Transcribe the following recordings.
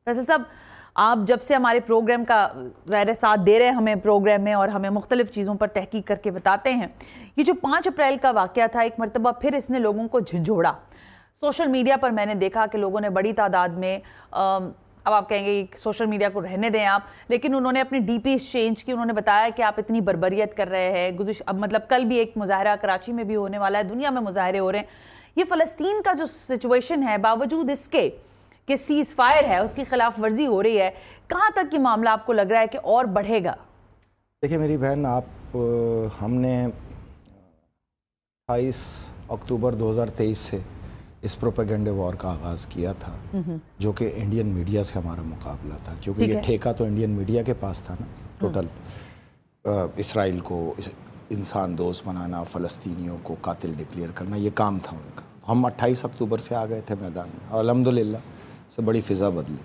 فیصل صاحب، آپ جب سے ہمارے پروگرام کا ظاہر ساتھ دے رہے ہیں ہمیں پروگرام میں اور ہمیں مختلف چیزوں پر تحقیق کر کے بتاتے ہیں، یہ جو 5 اپریل کا واقعہ تھا ایک مرتبہ پھر اس نے لوگوں کو جھنجھوڑا. سوشل میڈیا پر میں نے دیکھا کہ لوگوں نے بڑی تعداد میں، اب آپ کہیں گے سوشل میڈیا کو رہنے دیں آپ، لیکن انہوں نے اپنی ڈی پی چینج کی. انہوں نے بتایا کہ آپ اتنی بربریت کر رہے ہیں. اب مطلب کل بھی ایک مظاہرہ کراچی میں بھی ہونے والا ہے، دنیا میں مظاہرے ہو رہے ہیں. یہ فلسطین کا جو سچویشن ہے، باوجود اس کے کہ سیز فائر ہے، اس کی خلاف ورزی ہو رہی ہے، کہاں تک یہ معاملہ آپ کو لگ رہا ہے کہ اور بڑھے گا؟ دیکھیں میری بہن، ہم نے 28 اکتوبر 2023 سے اس پروپیگنڈے وار کا آغاز کیا تھا، جو کہ انڈین میڈیا سے ہمارا مقابلہ تھا، کیونکہ یہ ٹھیکہ تو انڈین میڈیا کے پاس تھا نا. ٹوٹل اسرائیل کو انسان دوست بنانا، فلسطینیوں کو قاتل ڈکلیئر کرنا، یہ کام تھا ان کا. ہم 28 اکتوبر سے آ گئے تھے میدان میں، اور الحمدللہ سے بڑی فضا بدلی.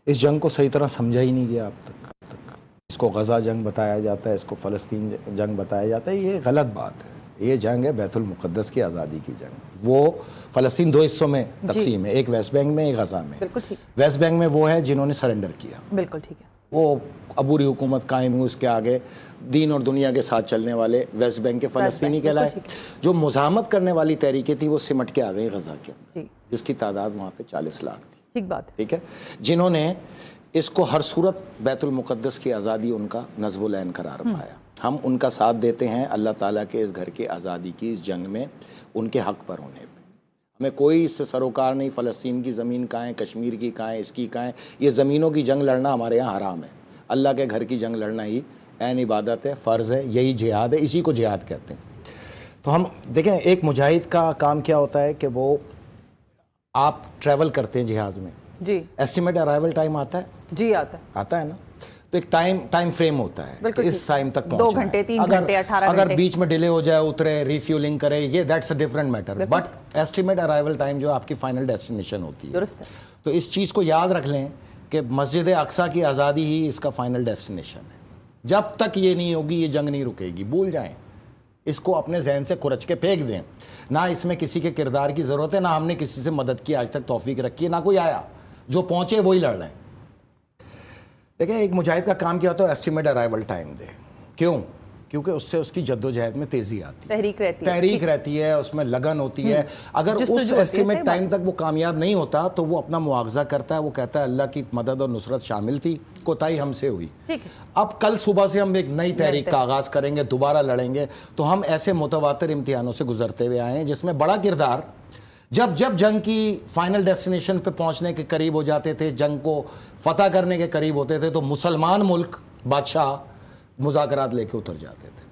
اس جنگ کو صحیح طرح سمجھا ہی نہیں گیا اب تک. اس کو غزہ جنگ بتایا جاتا ہے، اس کو فلسطین جنگ بتایا جاتا ہے. یہ غلط بات ہے. یہ جنگ ہے بیت المقدس کی آزادی کی جنگ. وہ فلسطین 2 حصوں میں تقسیم ہے، ایک ویسٹ بینک میں، ایک غزہ میں. ویسٹ بینک میں وہ ہے جنہوں نے سرنڈر کیا، بالکل ٹھیک ہے، وہ عبوری حکومت قائم ہوئی، اس کے آگے دین اور دنیا کے ساتھ چلنے والے ویسٹ بینک کے فلسطینی کہلائے. جو مزاحمت کرنے والی تحریکیں تھیں وہ سمٹ کے آ گئی غزہ کے، جس کی تعداد وہاں پہ 40 لاکھ تھی. ٹھیک بات، ٹھیک ہے، جنہوں نے اس کو ہر صورت بیت المقدس کی آزادی ان کا نصب العین قرار پایا. ہم ان کا ساتھ دیتے ہیں اللہ تعالیٰ کے اس گھر کی آزادی کی اس جنگ میں، ان کے حق پر ہونے پہ. ہمیں کوئی اس سے سروکار نہیں. فلسطین کی زمین کہاں ہے، کشمیر کی کہاں ہے، اس کی کہاں ہے. یہ زمینوں کی جنگ لڑنا ہمارے یہاں حرام ہے. اللہ کے گھر کی جنگ لڑنا ہی عین عبادت ہے، فرض ہے، یہی جہاد ہے، اسی کو جہاد کہتے ہیں. تو ہم دیکھیں ایک مجاہد کا کام کیا ہوتا ہے کہ وہ آپ ٹریول کرتے ہیں جہاز میں، جی ایسٹیمیٹ ارائیول ٹائم آتا ہے، جی آتا ہے نا. تو ایک ٹائم فریم ہوتا ہے کہ اس ٹائم تک پہنچنا 2 گھنٹے 3 گھنٹے 18 گھنٹے. اگر بیچ میں ڈیلے ہو جائے، اترے، ریفیولنگ کرے، یہ that's a different matter. But estimate arrival time جو آپ کی فائنل ڈیسٹینیشن ہوتی ہے. تو اس چیز کو یاد رکھ لیں کہ مسجد اقصیٰ کی آزادی ہی اس کا فائنل ڈیسٹینیشن ہے. جب تک یہ نہیں ہوگی یہ جنگ نہیں رکے گی. بھول جائیں اس کو، اپنے ذہن سے کھرچ کے پھینک دیں. نہ اس میں کسی کے کردار کی ضرورت ہے، نہ ہم نے کسی سے مدد کی آج تک توفیق رکھی ہے، نہ کوئی آیا. جو پہنچے وہی لڑ رہے ہیں. دیکھیں ایک مجاہد کا کام کیا ہوتا ہے، ایسٹیمیٹ ارائیول ٹائم دے. کیوں؟ کیونکہ اس سے اس کی جد و جہد میں تیزی آتی ہے، تحریک رہتی ہے، اس میں لگن ہوتی ہے. اگر اس ایسٹیمیٹ ٹائم تک وہ کامیاب نہیں ہوتا تو وہ اپنا مواخذہ کرتا ہے. وہ کہتا ہے اللہ کی مدد اور نصرت شامل تھی، کوتاہی ہم سے ہوئی. اب کل صبح سے ہم ایک نئی تحریک کا آغاز کریں گے، دوبارہ لڑیں گے. تو ہم ایسے متواتر امتحانوں سے گزرتے ہوئے آئے ہیں جس میں بڑا کردار جب جنگ کی فائنل ڈیسٹینیشن پہ پہنچنے کے قریب ہو جاتے تھے، جنگ کو فتح کرنے کے قریب ہوتے تھے، تو مسلمان ملک بادشاہ مذاکرات لے کے اتر جاتے تھے.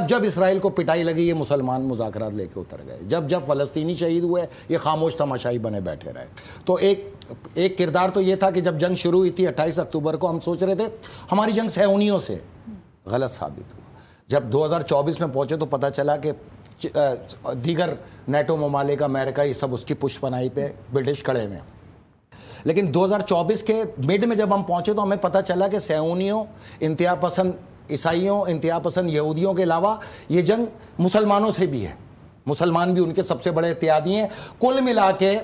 جب اسرائیل کو پٹائی لگی، یہ مسلمان مذاکرات لے کے اتر گئے. جب فلسطینی شہید ہوئے، یہ خاموش تماشائی بنے بیٹھے رہے. تو ایک کردار تو یہ تھا کہ جب جنگ شروع ہوئی تھی 28 اکتوبر کو، ہم سوچ رہے تھے ہماری جنگ صہیونیوں سے. غلط ثابت ہوا. جب 2024 میں پہنچے تو پتہ چلا کہ دیگر نیٹو ممالک، امریکہ، یہ سب اس کی پش پناہی پہ برٹش کھڑے ہوئے ہیں. لیکن 2024 کے مڈ میں جب ہم پہنچے تو ہمیں پتہ چلا کہ صہیونیوں، انتہا پسند عیسائیوں، انتہا پسند یہودیوں کے علاوہ یہ جنگ مسلمانوں سے بھی ہے. مسلمان بھی ان کے سب سے بڑے اتحادی ہیں. کل ملا کے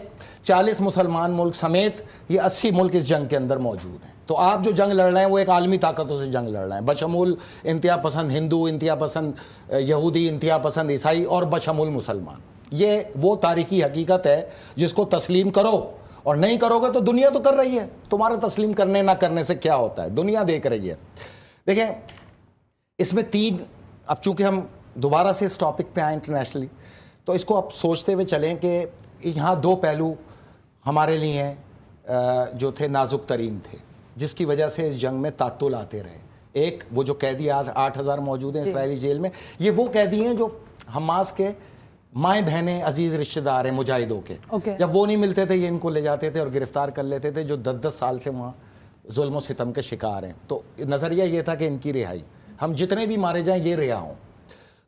40 مسلمان ملک سمیت یہ 80 ملک اس جنگ کے اندر موجود ہیں. تو آپ جو جنگ لڑ رہے ہیں وہ ایک عالمی طاقتوں سے جنگ لڑ رہے ہیں، بشمول انتہا پسند ہندو، انتہا پسند یہودی، انتہا پسند عیسائی اور بشمول مسلمان. یہ وہ تاریخی حقیقت ہے جس کو تسلیم کرو، اور نہیں کرو گے تو دنیا تو کر رہی ہے. تمہارا تسلیم کرنے نہ کرنے سے کیا ہوتا ہے، دنیا دیکھ رہی ہے. دیکھیں اس میں 3، اب چونکہ ہم دوبارہ سے اس ٹاپک پہ آئیں انٹرنیشنلی، تو اس کو اب سوچتے ہوئے چلیں کہ یہاں 2 پہلو ہمارے لیے ہیں جو تھے نازک ترین تھے، جس کی وجہ سے اس جنگ میں تعطل آتے رہے. ایک وہ جو قیدی 8,000 موجود ہیں اسرائیلی جیل میں، یہ وہ قیدی ہیں جو حماس کے مائیں بہنیں، عزیز رشتہ دار ہیں مجاہدوں کے. جب وہ نہیں ملتے تھے یہ ان کو لے جاتے تھے اور گرفتار کر لیتے تھے، جو 10 سال سے وہاں ظلم و ستم کے شکار ہیں. تو نظریہ یہ تھا کہ ان کی رہائی، ہم جتنے بھی مارے جائیں یہ رہا ہوں.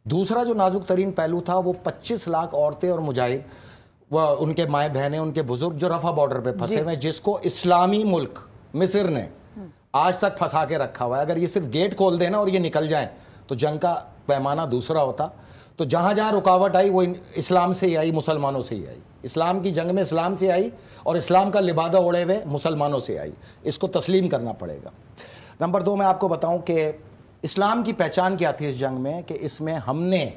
دوسرا جو نازک ترین پہلو تھا وہ 25 لاکھ عورتیں اور مجاہد، وہ ان کے مائیں بہنیں، ان کے بزرگ جو رفح بارڈر پہ پھنسے ہوئے ہیں، جس کو اسلامی ملک مصر نے آج تک پھنسا کے رکھا ہوا ہے. اگر یہ صرف گیٹ کھول دینا اور یہ نکل جائیں تو جنگ کا پیمانہ دوسرا ہوتا. تو تو جہاں جہاں رکاوٹ آئی وہ اسلام سے ہی آئی, مسلمانوں سے ہی آئی. اسلام کی جنگ میں اسلام سے آئی اور اسلام کا لبادہ اوڑے ہوئے مسلمانوں سے آئی. اس کو تسلیم کرنا پڑے گا. نمبر 2 میں آپ کو بتاؤں کہ اسلام کی پہچان کیا تھی اس جنگ میں, کہ اس میں ہم نے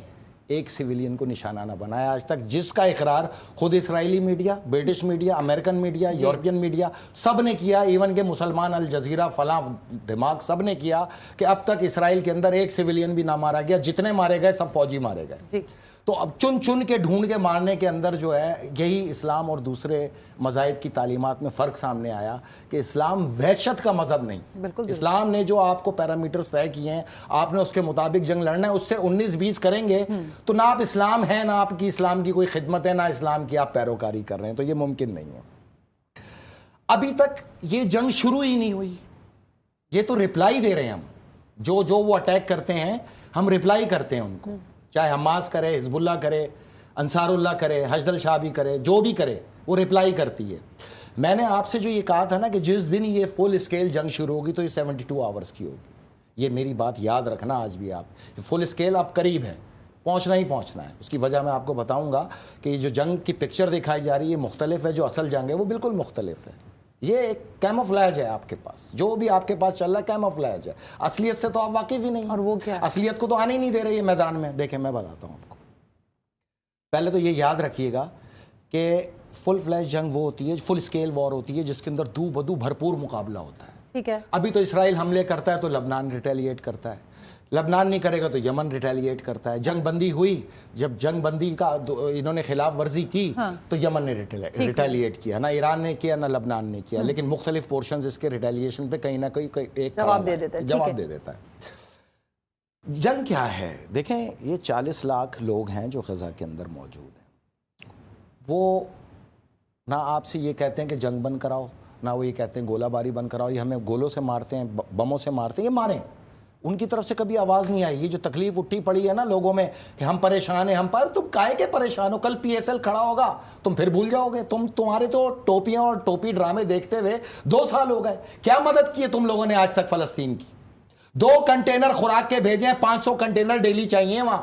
ایک سویلین کو نشانہ نہ بنایا آج تک, جس کا اقرار خود Israeli media, British media, American media, European media سب نے کیا, ایون کہ مسلمان الجزیرہ فلاں دماغ سب نے کیا کہ اب تک اسرائیل کے اندر ایک سویلین بھی نہ مارا گیا, جتنے مارے گئے سب فوجی مارے گئے. تو اب چن چن کے ڈھونڈ کے مارنے کے اندر جو ہے یہی اسلام اور دوسرے مذاہب کی تعلیمات میں فرق سامنے آیا کہ اسلام وحشت کا مذہب نہیں. اسلام نے جو آپ کو پیرامیٹرز طے کیے ہیں, آپ نے اس کے مطابق جنگ لڑنا ہے, اس سے 19-20 کریں گے تو نہ آپ اسلام ہیں, نہ آپ کی اسلام کی کوئی خدمت ہے, نہ اسلام کی آپ پیروکاری کر رہے ہیں. تو یہ ممکن نہیں ہے. ابھی تک یہ جنگ شروع ہی نہیں ہوئی. یہ تو رپلائی دے رہے ہیں ہم, جو وہ اٹیک کرتے ہیں ہم رپلائی کرتے ہیں ان کو, چاہے حماس کرے, حزب اللہ کرے, انصار اللہ کرے, حشد الشعبی کرے, جو بھی کرے وہ رپلائی کرتی ہے. میں نے آپ سے جو یہ کہا تھا نا کہ جس دن یہ فل اسکیل جنگ شروع ہوگی تو یہ 72 آورز کی ہوگی. یہ میری بات یاد رکھنا آج بھی آپ, فل اسکیل اب قریب ہے, پہنچنا ہی پہنچنا ہے. اس کی وجہ میں آپ کو بتاؤں گا کہ یہ جو جنگ کی پکچر دکھائی جا رہی ہے مختلف ہے, جو اصل جنگ ہے وہ بالکل مختلف ہے. یہ ایک کیموفلیج ہے آپ کے پاس, جو بھی آپ کے پاس چل رہا ہے کیموفلیج ہے, اصلیت سے تو آپ واقف ہی نہیں. اور وہ کیا, اصلیت کو تو آنے ہی نہیں دے رہے یہ میدان میں. دیکھیں میں بتاتا ہوں آپ کو. پہلے تو یہ یاد رکھیے گا کہ فل فلیج جنگ وہ ہوتی ہے, فل اسکیل وار ہوتی ہے, جس کے اندر دو بدو بھرپور مقابلہ ہوتا ہے. ٹھیک ہے, ابھی تو اسرائیل حملے کرتا ہے تو لبنان ریٹیلیٹ کرتا ہے, لبنان نہیں کرے گا تو یمن ریٹیلیٹ کرتا ہے. جنگ بندی ہوئی, جب جنگ بندی کا انہوں نے خلاف ورزی کی تو یمن نے ریٹیلیٹ کیا, نہ ایران نے کیا نہ لبنان نے کیا, لیکن مختلف پورشنز اس کے ریٹیلیشن پہ کہیں نہ کہیں ایک جواب دے دیتا ہے. جنگ کیا ہے دیکھیں, یہ 40 لاکھ لوگ ہیں جو غزہ کے اندر موجود ہیں. وہ نہ آپ سے یہ کہتے ہیں کہ جنگ بند کراؤ, نہ وہ یہ کہتے ہیں گولہ باری بند کراؤ, یہ ہمیں گولوں سے مارتے ہیں, بموں سے مارتے ہیں. یہ ماریں, ان کی طرف سے کبھی آواز نہیں آئی. یہ جو تکلیف اٹھی پڑی ہے نا لوگوں میں کہ ہم پریشان ہیں, ہم پر, تم کائے کے پریشان ہو؟ کل PSL کھڑا ہوگا تم پھر بھول جاؤ گے. تمہارے تو ٹوپیاں اور ٹوپی ڈرامے دیکھتے ہوئے 2 سال ہو گئے. کیا مدد کی ہے تم لوگوں نے آج تک فلسطین کی؟ 2 کنٹینر خوراک کے بھیجے ہیں, 500 کنٹینر ڈیلی چاہیے وہاں.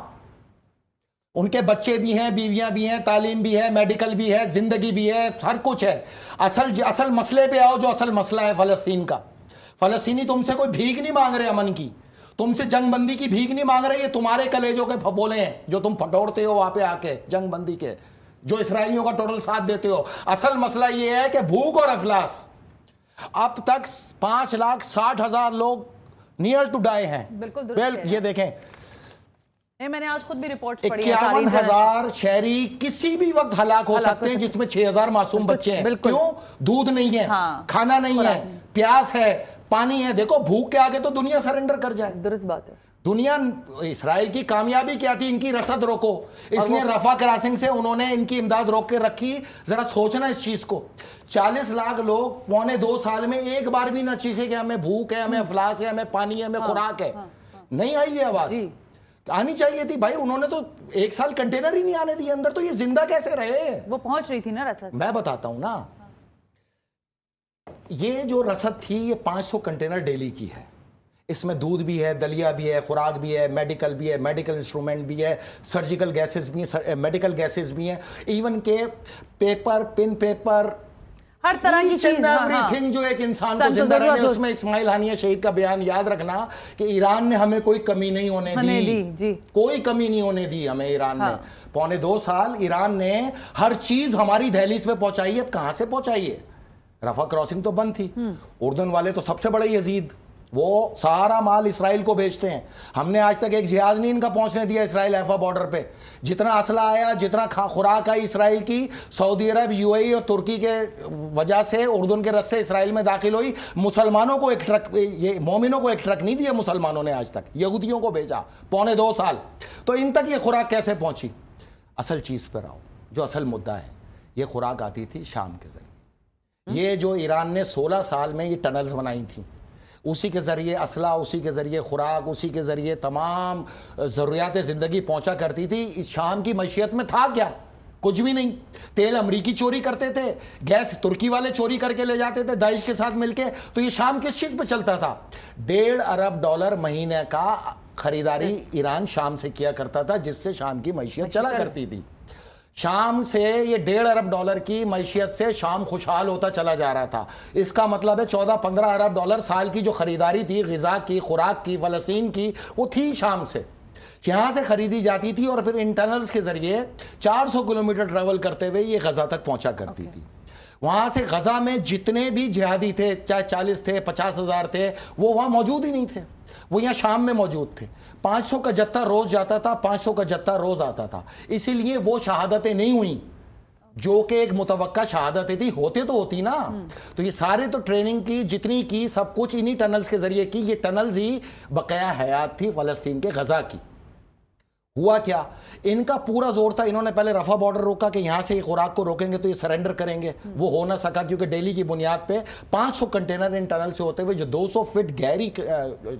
ان کے بچے بھی ہیں, بیویاں بھی ہیں, تعلیم بھی ہے, میڈیکل بھی ہے, زندگی بھی ہے, ہر کچھ ہے. اصل مسئلے پہ آؤ, جو اصل مسئلہ ہے فلسطین کا. فلسطینی تم سے کوئی بھیک نہیں مانگ رہے امن کی, تم سے جنگ بندی کی بھیک نہیں مانگ رہے. یہ تمہارے کلیجوں کے پھپولے ہیں جو تم پھٹوڑتے ہو وہاں پہ آ کے جنگ بندی کے, جو اسرائیلیوں کا ٹوٹل ساتھ دیتے ہو. اصل مسئلہ یہ ہے کہ بھوک اور افلاس. اب تک 5,60,000 لوگ نیئر ٹو ڈائی ہیں. بالکل یہ دیکھیں, میں نے آج خود بھی رپورٹس پڑھی ہیں, 51,000 شہری کسی بھی وقت ہلاک ہو سکتے ہیں, جس میں 6,000 معصوم بچے ہیں. کیوں؟ دودھ نہیں ہے, کھانا نہیں ہے, پیاس ہے, پانی ہے. دیکھو بھوک کے آگے تو دنیا سرنڈر کر جائے. درست بات ہے. دنیا, اسرائیل کی کامیابی کیا تھی؟ ان کی رسد روکو. اس لیے رفح کراسنگ سے انہوں نے ان کی امداد روک کے رکھی. ذرا سوچنا اس چیز کو. 40 لاکھ لوگ 1.25 سال میں ایک بار بھی نہ چیخے کہ ہمیں بھوک ہے, ہمیں افلاس ہے, ہمیں پانی ہے, ہمیں خوراک ہے. نہیں آئی یہ آواز, آنی چاہیے تھی بھائی. انہوں نے تو 1 سال کنٹینر ہی نہیں آنے دیے اندر, تو یہ زندہ کیسے رہے؟ وہ پہنچ رہی تھی نا رسد. میں بتاتا ہوں نا, یہ جو رسد تھی یہ 500 کنٹینر ڈیلی کی ہے. اس میں دودھ بھی ہے, دلیا بھی ہے, خوراک بھی ہے, میڈیکل بھی ہے, میڈیکل انسٹرومنٹ بھی ہے, سرجیکل گیسز بھی ہیں, میڈیکل گیسز بھی ہیں, ایون کہ پیپر, پن پیپر, ہر طرح کی چیز, ایوری تھنگ جو ایک انسان کو زندہ رہنے. اس میں اسماعیل ہانیہ شہید کا بیان یاد رکھنا کہ ایران نے ہمیں کوئی کمی نہیں ہونے دی, کوئی کمی نہیں ہونے دی ہمیں ایران نے. 1.25 سال ایران نے ہر چیز ہماری دہلیز پہ پہنچائی ہے. کہاں سے پہنچائی ہے؟ رفح کراسنگ تو بند تھی. اردن والے تو سب سے بڑے یزید, وہ سارا مال اسرائیل کو بیچتے ہیں. ہم نے آج تک ایک جہاز نہیں ان کا پہنچنے دیا اسرائیل ایفا بارڈر پہ. جتنا اسلحہ آیا, جتنا خوراک آئی اسرائیل کی, سعودی عرب, UAE اور ترکی کے وجہ سے اردن کے رستے اسرائیل میں داخل ہوئی. مسلمانوں کو ایک ٹرک, یہ مومنوں کو ایک ٹرک نہیں دیا مسلمانوں نے آج تک, یہودیوں کو بھیجا 1.25 سال. تو ان تک یہ خوراک کیسے پہنچی؟ اصل چیز پر آؤ, جو اصل مدعا ہے. یہ خوراک آتی تھی شام کے ذریعے. یہ جو ایران نے 16 سال میں یہ ٹنلز بنائی تھیں, اسی کے ذریعے اسلحہ, اسی کے ذریعے خوراک, اسی کے ذریعے تمام ضروریات زندگی پہنچا کرتی تھی. اس شام کی معیشت میں تھا کیا؟ کچھ بھی نہیں. تیل امریکی چوری کرتے تھے, گیس ترکی والے چوری کر کے لے جاتے تھے داعش کے ساتھ مل کے. تو یہ شام کس چیز پہ چلتا تھا؟ $1.5 ارب مہینے کا خریداری ایران شام سے کیا کرتا تھا، جس سے شام کی معیشت چلا کرتی تھی. شام سے یہ $1.5 ارب کی معیشت سے شام خوشحال ہوتا چلا جا رہا تھا. اس کا مطلب ہے 14-15 ارب ڈالر سال کی جو خریداری تھی غذا کی، خوراک کی، فلسطین کی، وہ تھی شام سے، یہاں سے خریدی جاتی تھی اور پھر ان ٹنلز کے ذریعے 400 کلومیٹر ٹریول کرتے ہوئے یہ غزہ تک پہنچا کرتی تھی. وہاں سے غزہ میں جتنے بھی جہادی تھے، چاہے 40 تھے، 50,000 تھے، وہ وہاں موجود ہی نہیں تھے، وہ یہاں شام میں موجود تھے. 500 کا جتھا روز جاتا تھا، 500 کا جتھا روز آتا تھا. اسی لیے وہ شہادتیں نہیں ہوئیں جو کہ ایک متوقع شہادتیں تھی، ہوتے تو ہوتی نا. تو یہ سارے تو ٹریننگ کی جتنی کی سب کچھ انہی ٹنلز کے ذریعے کی. یہ ٹنلز ہی بقیہ حیات تھی فلسطین کے غزہ کی. ہوا کیا، ان کا پورا زور تھا، انہوں نے پہلے رفح بارڈر روکا کہ یہاں سے خوراک کو روکیں گے تو یہ سرنڈر کریں گے. وہ ہو نہ سکا کیونکہ ڈیلی کی بنیاد پہ 500 کنٹینر ان ٹنل سے ہوتے ہوئے جو 200 فٹ گہری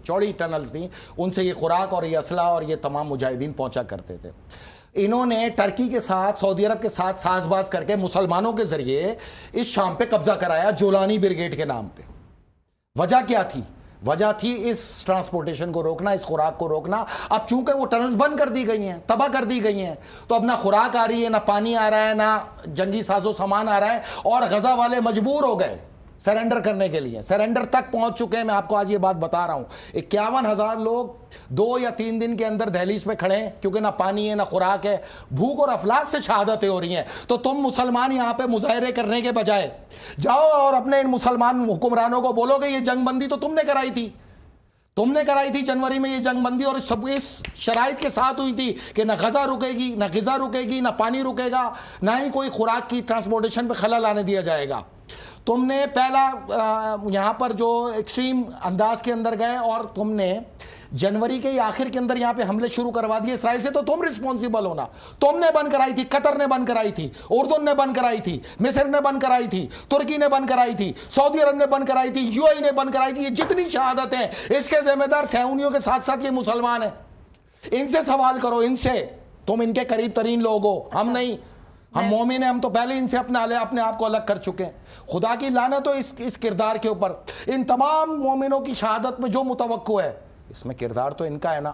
چوڑی ٹنلز تھیں، ان سے یہ خوراک اور یہ اسلحہ اور یہ تمام مجاہدین پہنچا کرتے تھے. انہوں نے ٹرکی کے ساتھ، سعودی عرب کے ساتھ ساز باز کر کے مسلمانوں کے ذریعے اس شام پہ قبضہ کرایا جولانی بریگیڈ کے نام پہ. وجہ کیا تھی؟ وجہ تھی اس ٹرانسپورٹیشن کو روکنا، اس خوراک کو روکنا. اب چونکہ وہ ٹنلز بند کر دی گئی ہیں، تباہ کر دی گئی ہیں، تو اب نہ خوراک آ رہی ہے، نہ پانی آ رہا ہے، نہ جنگی ساز و سامان آ رہا ہے، اور غزہ والے مجبور ہو گئے سرنڈر کرنے کے لیے. سرنڈر تک پہنچ چکے ہیں. میں آپ کو آج یہ بات بتا رہا ہوں، 51,000 لوگ 2 یا 3 دن کے اندر دہلیز پہ کھڑے ہیں کیونکہ نہ پانی ہے، نہ خوراک ہے، بھوک اور افلاس سے شہادتیں ہو رہی ہیں. تو تم مسلمان یہاں پہ مظاہرے کرنے کے بجائے جاؤ اور اپنے ان مسلمان حکمرانوں کو بولو کہ یہ جنگ بندی تو تم نے کرائی تھی، تم نے کرائی تھی جنوری میں یہ جنگ بندی، اور اس شرائط کے ساتھ ہوئی تھی کہ نہ غزہ رکے گی، نہ غذا رکے گی، نہ پانی رکے گا، نہ ہی کوئی خوراک کی ٹرانسپورٹیشن پہ خلل آنے دیا جائے گا. تم نے پہلا یہاں پر جو ایکسٹریم انداز کے اندر گئے اور تم نے جنوری کے آخر کے اندر یہاں پہ حملے شروع کروا دیے اسرائیل سے، تو تم رسپانسیبل ہونا. تم نے بند کرائی تھی، قطر نے بند کرائی تھی، اردن نے بند کرائی تھی، مصر نے بند کرائی تھی، ترکی نے بند کرائی تھی، سعودی عرب نے بند کرائی تھی، یو اے ای نے بند کرائی تھی. یہ جتنی شہادت ہیں اس کے ذمہ دار صہیونیوں کے ساتھ ساتھ یہ مسلمان ہیں. ان سے سوال کرو، ان سے. تم ان کے قریب ترین لوگ ہو، ہم نہیں. ہم مومن ہیں، ہم تو پہلے ان سے اپنے آپ کو الگ کر چکے ہیں. خدا کی لعنت ہو اس کردار کے اوپر. ان تمام مومنوں کی شہادت میں جو متوقع ہے اس میں کردار تو ان کا ہے نا.